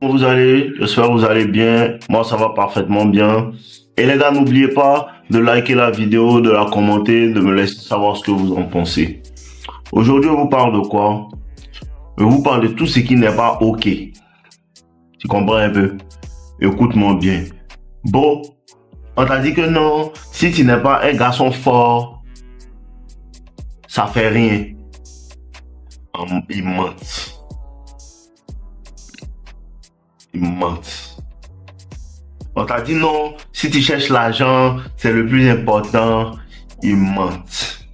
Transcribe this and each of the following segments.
Comment vous allez? J'espère que vous allez bien. Moi, ça va parfaitement bien. Et les gars, n'oubliez pas de liker la vidéo, de la commenter, de me laisser savoir ce que vous en pensez. Aujourd'hui, on vous parle de quoi? Je vous parle de tout ce qui n'est pas OK. Tu comprends un peu? Écoute-moi bien. Bon, on t'a dit que non, si tu n'es pas un garçon fort, ça fait rien. Ils mentent. Ils mentent. On t'a dit non, si tu cherches l'argent, c'est le plus important. Ils mentent.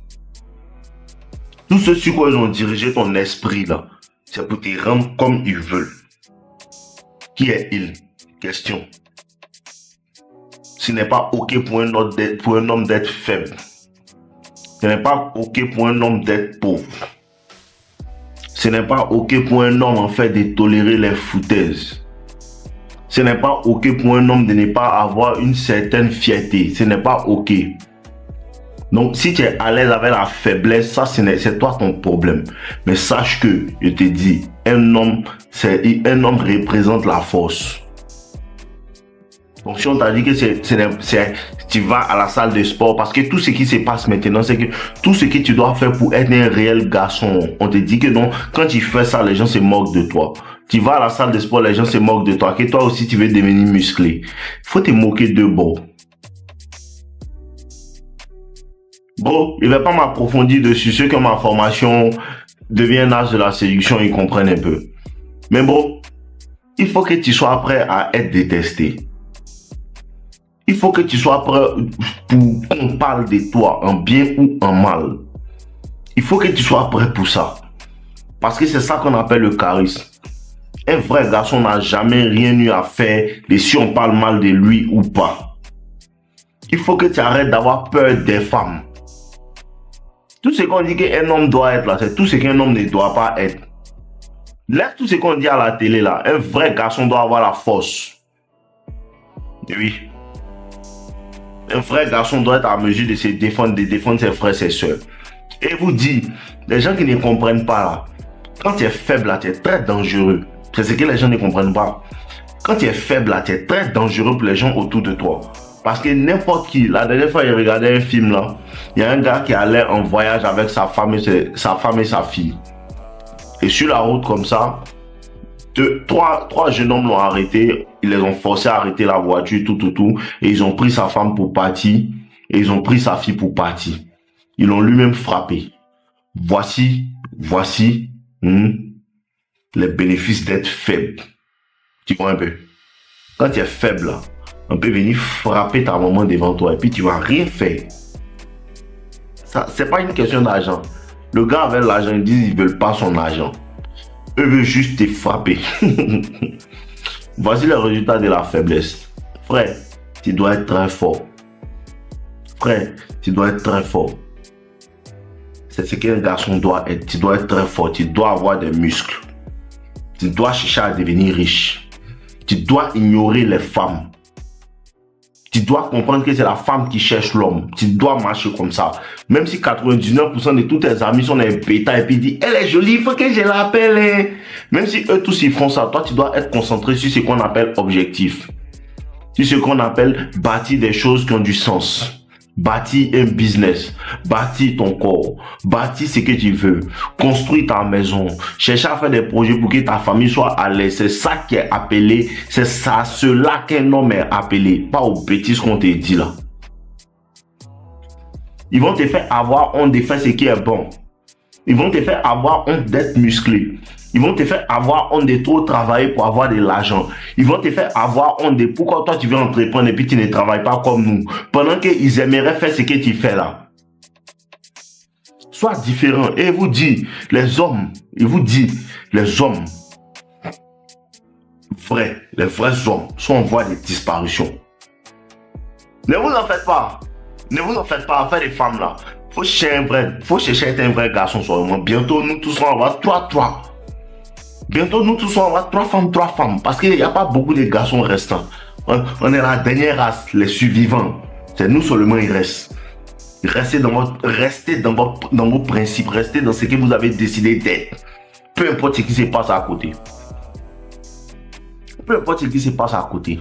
Tout ce sur quoi ils ont dirigé ton esprit là, c'est pour te rendre comme ils veulent. Qui est il? Question. Ce n'est pas OK pour un homme d'être faible. Ce n'est pas OK pour un homme d'être pauvre. Ce n'est pas OK pour un homme en fait de tolérer les foutaises. Ce n'est pas OK pour un homme de ne pas avoir une certaine fierté. Ce n'est pas OK. Donc, si tu es à l'aise avec la faiblesse, ça, c'est toi ton problème. Mais sache que, je te dis, un homme représente la force. Donc, si on t'a dit que tu vas à la salle de sport, parce que tout ce qui se passe maintenant, c'est que tout ce que tu dois faire pour être un réel garçon, on te dit que non, quand tu fais ça, les gens se moquent de toi. Tu vas à la salle de sport, les gens se moquent de toi, que toi aussi tu veux devenir musclé. Il faut te moquer de bon. Bon, je ne vais pas m'approfondir dessus. Ceux qui ont ma formation deviennent l'âge de la séduction, ils comprennent un peu. Mais bon, il faut que tu sois prêt à être détesté. Il faut que tu sois prêt pour qu'on parle de toi en bien ou en mal. Il faut que tu sois prêt pour ça. Parce que c'est ça qu'on appelle le charisme. Un vrai garçon n'a jamais rien eu à faire de si on parle mal de lui ou pas. Il faut que tu arrêtes d'avoir peur des femmes. Tout ce qu'on dit qu'un homme doit être là, c'est tout ce qu'un homme ne doit pas être. Laisse tout ce qu'on dit à la télé là. Un vrai garçon doit avoir la force. Oui. Un vrai garçon doit être à mesure de se défendre, de défendre ses frères et ses soeurs. Et vous dit, les gens qui ne comprennent pas là, quand tu es faible là, tu es très dangereux. C'est ce que les gens ne comprennent pas. Quand tu es faible là, tu es très dangereux pour les gens autour de toi. Parce que n'importe qui, la dernière fois, j'ai regardé un film là, il y a un gars qui allait en voyage avec sa femme et sa fille. Et sur la route comme ça, trois jeunes hommes l'ont arrêté, ils les ont forcés à arrêter la voiture, tout, et ils ont pris sa femme pour partir, et ils ont pris sa fille pour partir. Ils l'ont lui-même frappé. Voici les bénéfices d'être faible. Tu vois un peu? Quand tu es faible, là, on peut venir frapper ta maman devant toi et puis tu vas rien faire. Ça, c'est pas une question d'argent. Le gars avec l'argent, ils disent qu'ils veulent pas son argent. Eux veulent juste te frapper. Voici le résultat de la faiblesse. Frère, tu dois être très fort. Frère, tu dois être très fort. C'est ce qu'un garçon doit être. Tu dois être très fort. Tu dois avoir des muscles. Tu dois chercher à devenir riche. Tu dois ignorer les femmes. Tu dois comprendre que c'est la femme qui cherche l'homme. Tu dois marcher comme ça. Même si 99% de tous tes amis sont des bêtas et puis disent elle est jolie, il faut que je l'appelle. Hein. Même si eux tous ils font ça, toi tu dois être concentré sur ce qu'on appelle objectif. Sur ce qu'on appelle bâtir des choses qui ont du sens. Bâtir un business, bâtir ton corps, bâtir ce que tu veux, construire ta maison, chercher à faire des projets pour que ta famille soit à l'aise. C'est ça qui est appelé, c'est ça, cela qu'un homme est appelé, pas aux bêtises qu'on te dit là. Ils vont te faire avoir honte de faire ce qui est bon. Ils vont te faire avoir honte d'être musclé. Ils vont te faire avoir honte de trop travailler pour avoir de l'argent. Ils vont te faire avoir honte de pourquoi toi tu veux entreprendre et puis tu ne travailles pas comme nous. Pendant qu'ils aimeraient faire ce que tu fais là. Sois différent. Et vous dit, les hommes, les vrais hommes sont en voie de disparition. Ne vous en faites pas. Ne vous en faites pas, affaire des femmes là. Faut chercher à être un vrai garçon seulement. Bientôt nous tous on va trois. Bientôt, nous tous, on va trois femmes, parce qu'il n'y a pas beaucoup de garçons restants. On est la dernière race, les survivants. C'est nous seulement, il reste. Restez dans vos principes, restez dans ce que vous avez décidé d'être. Peu importe ce qui se passe à côté. peu importe ce qui se passe à côté.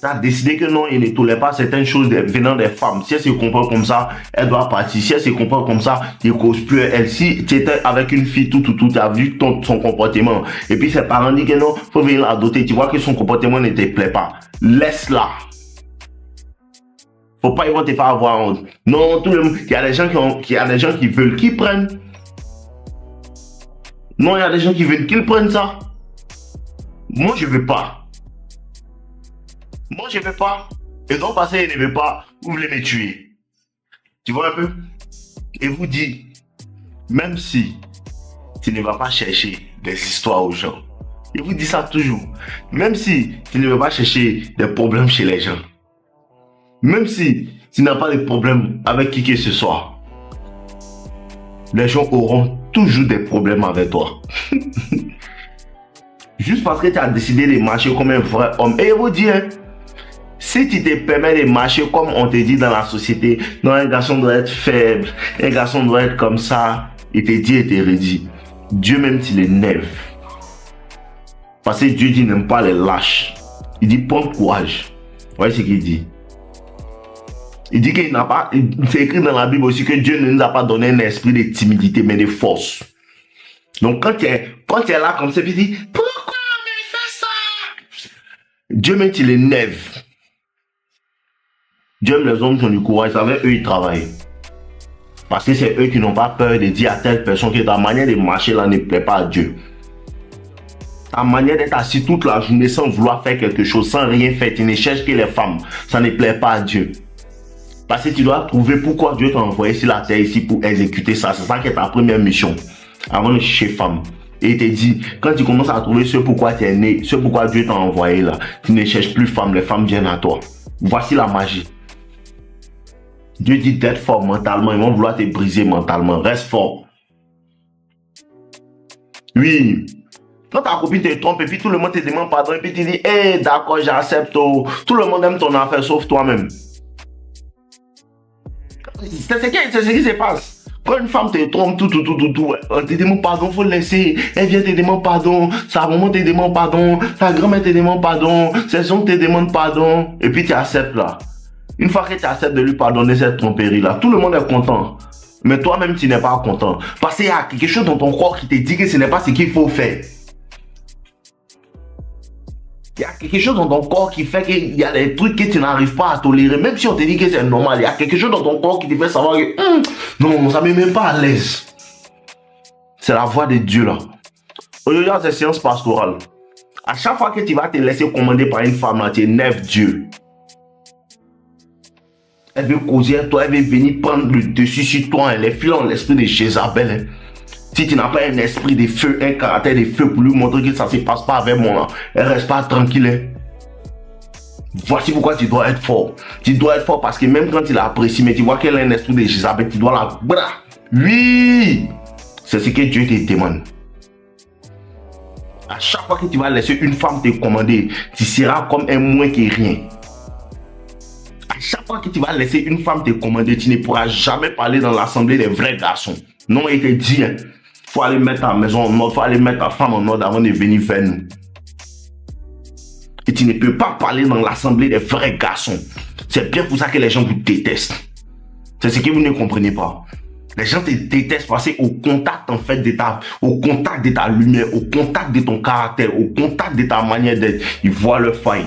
Tu as décidé que non, il ne tolère pas certaines choses venant des femmes. Si elle se comporte comme ça, elle doit partir. Si elle se comporte comme ça, il ne cause plus elle. Si tu étais avec une fille, tu as vu son comportement. Et puis ses parents disent que non, il faut venir l'adopter. Tu vois que son comportement ne te plaît pas. Laisse-la. Faut pas, ils vont te faire avoir honte. Non, il y a des gens qui veulent qu'ils prennent. Non, il y a des gens qui veulent qu'ils prennent ça. Moi, je veux pas. Moi, je ne veux pas. Et donc, parce qu'ils ne veulent pas, vous voulez me tuer. Tu vois un peu? Et vous dit, même si tu ne vas pas chercher des histoires aux gens, il vous dit ça toujours. Même si tu ne vas pas chercher des problèmes chez les gens, même si tu n'as pas de problème avec qui que ce soit, les gens auront toujours des problèmes avec toi. Juste parce que tu as décidé de marcher comme un vrai homme. Et je vous dis, hein, si tu te permets de marcher comme on te dit dans la société, non, un garçon doit être faible, un garçon doit être comme ça, il te dit et te redit. Dieu même t'il énerve. Parce que Dieu dit n'aime pas les lâches. Il dit prends courage. Vous voyez ce qu'il dit? Il dit qu'il n'a pas, c'est écrit dans la Bible aussi que Dieu ne nous a pas donné un esprit de timidité mais de force. Donc quand tu es là comme ça, tu dis pourquoi on me fait ça? Dieu même t'il énerve. Dieu aime les hommes qui ont du courage, avec eux ils travaillent. Parce que c'est eux qui n'ont pas peur de dire à telle personne que ta manière de marcher là ne plaît pas à Dieu. Ta manière d'être assis toute la journée sans vouloir faire quelque chose, sans rien faire, tu ne cherches que les femmes, ça ne plaît pas à Dieu. Parce que tu dois trouver pourquoi Dieu t'a envoyé sur la terre ici pour exécuter ça. C'est ça qui est ta première mission, avant de chercher femme. Et il te dit, quand tu commences à trouver ce pourquoi tu es né, ce pourquoi Dieu t'a envoyé là, tu ne cherches plus femme, les femmes viennent à toi. Voici la magie. Dieu dit d'être fort mentalement, ils vont vouloir te briser mentalement. Reste fort. Oui. Quand ta copine te trompe et puis tout le monde te demande pardon et puis tu dis, eh, d'accord, j'accepte. Tout le monde aime ton affaire sauf toi-même. C'est ce qui se passe. Quand une femme te trompe, on te demande pardon, il faut le laisser. Elle vient te demander pardon, sa maman te demande pardon, ta grand-mère te demande pardon, ses oncles te demandent pardon. Et puis tu acceptes là. Une fois que tu acceptes de lui pardonner cette tromperie-là, tout le monde est content. Mais toi-même, tu n'es pas content. Parce qu'il y a quelque chose dans ton corps qui te dit que ce n'est pas ce qu'il faut faire. Il y a quelque chose dans ton corps qui fait qu'il y a des trucs que tu n'arrives pas à tolérer. Même si on te dit que c'est normal, il y a quelque chose dans ton corps qui te fait savoir que non, ça ne me met pas à l'aise. C'est la voix de Dieu là. Aujourd'hui, dans ces séances pastorales, à chaque fois que tu vas te laisser commander par une femme là, tu énerves Dieu. Elle veut causer à toi, elle veut venir prendre le dessus sur toi. Elle est filant l'esprit de Jézabel. Hein. Si tu n'as pas un esprit de feu, un caractère de feu pour lui montrer que ça ne se passe pas avec moi, elle reste pas tranquille. Hein. Voici pourquoi tu dois être fort. Tu dois être fort parce que même quand tu l'apprécies, mais tu vois qu'elle a un esprit de Jézabel, tu dois la... Oui, c'est ce que Dieu te demande. À chaque fois que tu vas laisser une femme te commander, tu seras comme un moins que rien. Chaque fois que tu vas laisser une femme te commander, tu ne pourras jamais parler dans l'assemblée des vrais garçons. Non, il te dit, il faut aller mettre ta maison en ordre, il faut aller mettre ta femme en ordre avant de venir vers nous. Et tu ne peux pas parler dans l'assemblée des vrais garçons. C'est bien pour ça que les gens vous détestent. C'est ce que vous ne comprenez pas. Les gens te détestent parce qu'au contact en fait au contact de ta lumière, au contact de ton caractère, au contact de ta manière d'être, ils voient leur faille.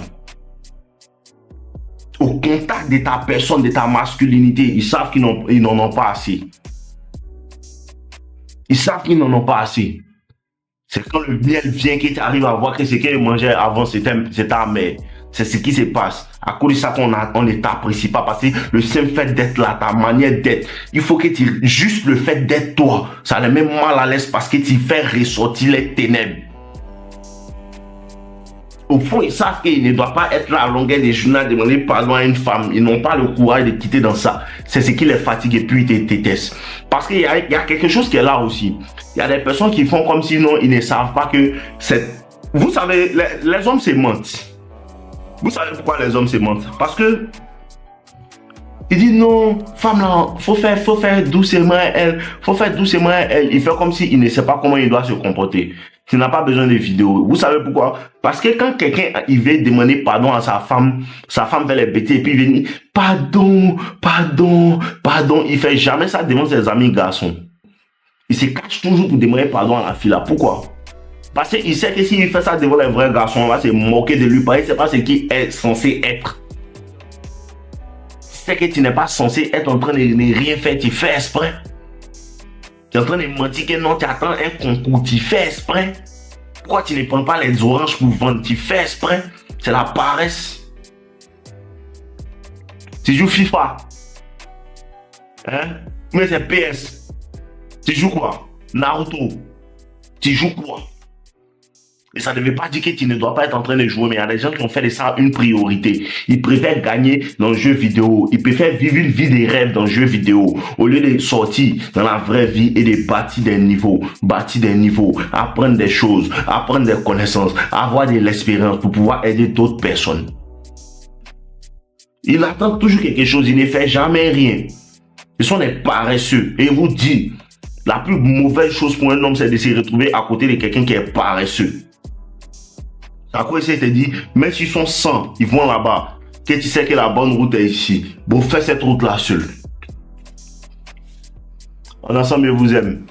Au contact de ta personne, de ta masculinité, ils savent qu'ils n'en ont pas assez. Ils savent qu'ils n'en ont pas assez. C'est quand le miel vient que tu arrives à voir que ce qu'ils mangeaient avant, c'était ta mère. C'est ce qui se passe. À cause de ça qu'on ne t'apprécie pas. Parce que le simple fait d'être là, ta manière d'être, il faut que juste le fait d'être toi, ça les met mal à l'aise parce que tu fais ressortir les ténèbres. Au fond, ils savent qu'ils ne doivent pas être là à longueur des journées à demander pardon à une femme. Ils n'ont pas le courage de quitter dans ça. C'est ce qui les fatigue et puis ils te détestent. Parce qu'il y a quelque chose qui est là aussi. Il y a des personnes qui font comme si non, ils ne savent pas que c'est... Vous savez, les hommes se mentent. Vous savez pourquoi les hommes se mentent? Parce que il dit non, femme là, faut faire doucement à elle. Faut faire doucement à elle. Il fait comme s'il ne sait pas comment il doit se comporter. Tu n'as pas besoin de vidéos. Vous savez pourquoi? Parce que quand quelqu'un il veut demander pardon à sa femme fait les bêtises et puis il vient pardon, pardon, pardon. Il fait jamais ça devant ses amis garçons. Il se cache toujours pour demander pardon à la fille là. Pourquoi? Parce qu'il sait que s'il fait ça devant les vrais garçons, on va se moquer de lui parce qu'il ne sait pas ce qu'il est censé être. C'est que tu n'es pas censé être en train de rien faire, tu fais exprès. Tu es en train de mentir que non, tu attends un concours, tu fais exprès. Pourquoi tu ne prends pas les oranges pour vendre? Tu fais exprès. C'est la paresse. Tu joues FIFA. Hein? Mais c'est PS. Tu joues quoi? Naruto. Tu joues quoi? Et ça ne veut pas dire que tu ne dois pas être en train de jouer, mais il y a des gens qui ont fait de ça une priorité. Ils préfèrent gagner dans le jeu vidéo. Ils préfèrent vivre une vie des rêves dans le jeu vidéo. Au lieu de sortir dans la vraie vie et de bâtir des niveaux, apprendre des choses, apprendre des connaissances, avoir de l'expérience pour pouvoir aider d'autres personnes. Il attend toujours quelque chose, il ne fait jamais rien. Ils sont des paresseux. Et je vous dis, la plus mauvaise chose pour un homme, c'est de se retrouver à côté de quelqu'un qui est paresseux. À quoi essayer de te dire, même s'ils sont 100, ils vont là-bas, que tu sais que la bonne route est ici. Bon, fais cette route-là seul. En ensemble, je vous aime.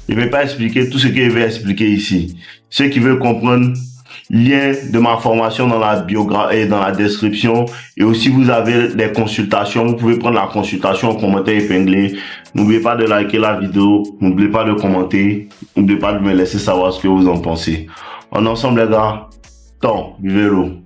Je ne vais pas expliquer tout ce que je vais expliquer ici. Ceux qui veulent comprendre, lien de ma formation dans la biographie et dans la description. Et aussi, vous avez des consultations. Vous pouvez prendre la consultation en commentaire épinglé. N'oubliez pas de liker la vidéo. N'oubliez pas de commenter. N'oubliez pas de me laisser savoir ce que vous en pensez. En ensemble, les gars. Vivez-le.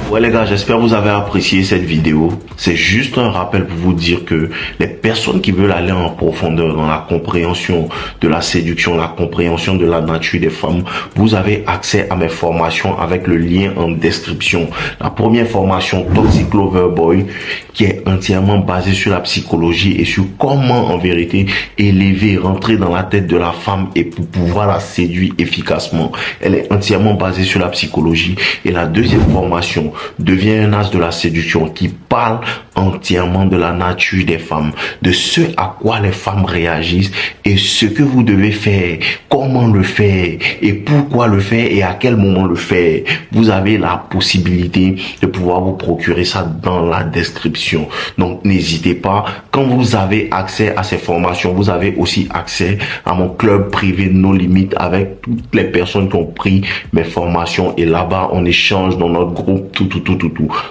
Ouais les gars, j'espère que vous avez apprécié cette vidéo. C'est juste un rappel pour vous dire que les personnes qui veulent aller en profondeur dans la compréhension de la séduction, la compréhension de la nature des femmes, vous avez accès à mes formations avec le lien en description. La première formation, Toxic Lover Boy, qui est entièrement basée sur la psychologie et sur comment en vérité élever, rentrer dans la tête de la femme et pour pouvoir la séduire efficacement. Elle est entièrement basée sur la psychologie. Et la deuxième formation, devient un as de la séduction, qui parle entièrement de la nature des femmes, de ce à quoi les femmes réagissent et ce que vous devez faire, comment le faire et pourquoi le faire et à quel moment le faire. Vous avez la possibilité de pouvoir vous procurer ça dans la description. Donc n'hésitez pas. Quand vous avez accès à ces formations, vous avez aussi accès à mon club privé No Limites avec toutes les personnes qui ont pris mes formations, et là-bas on échange dans notre groupe tout.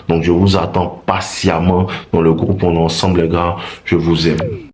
Donc je vous attends patiemment dans le groupe. On est ensemble les gars, je vous aime.